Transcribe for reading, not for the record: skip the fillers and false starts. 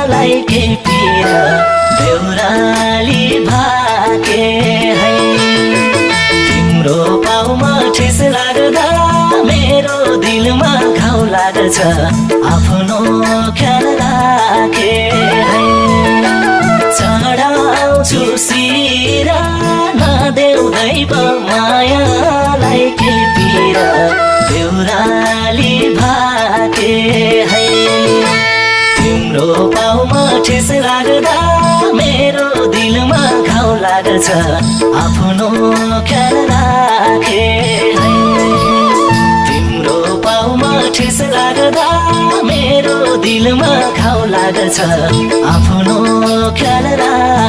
मायालाई के पीरा बेहुराली भाके है तिम्रो पाउमा ठेस लाग्दा मेरो दिलमा घाउ लाग्छ आफ्नो ख्याल राखे है चढाउँछु सिरा नदेऊ दैव मायालाई के पीरा बेहुराली भाके है तिम्रो पाउमा ठेस लाग्दा मेरो दिलमा घाउ लाग्छ आफ्नो ख्याल राखे है तिम्रो पाउमा ठेस लाग्दा मेरो दिलमा घाउ लाग्छ आफ्नो ख्याल राखे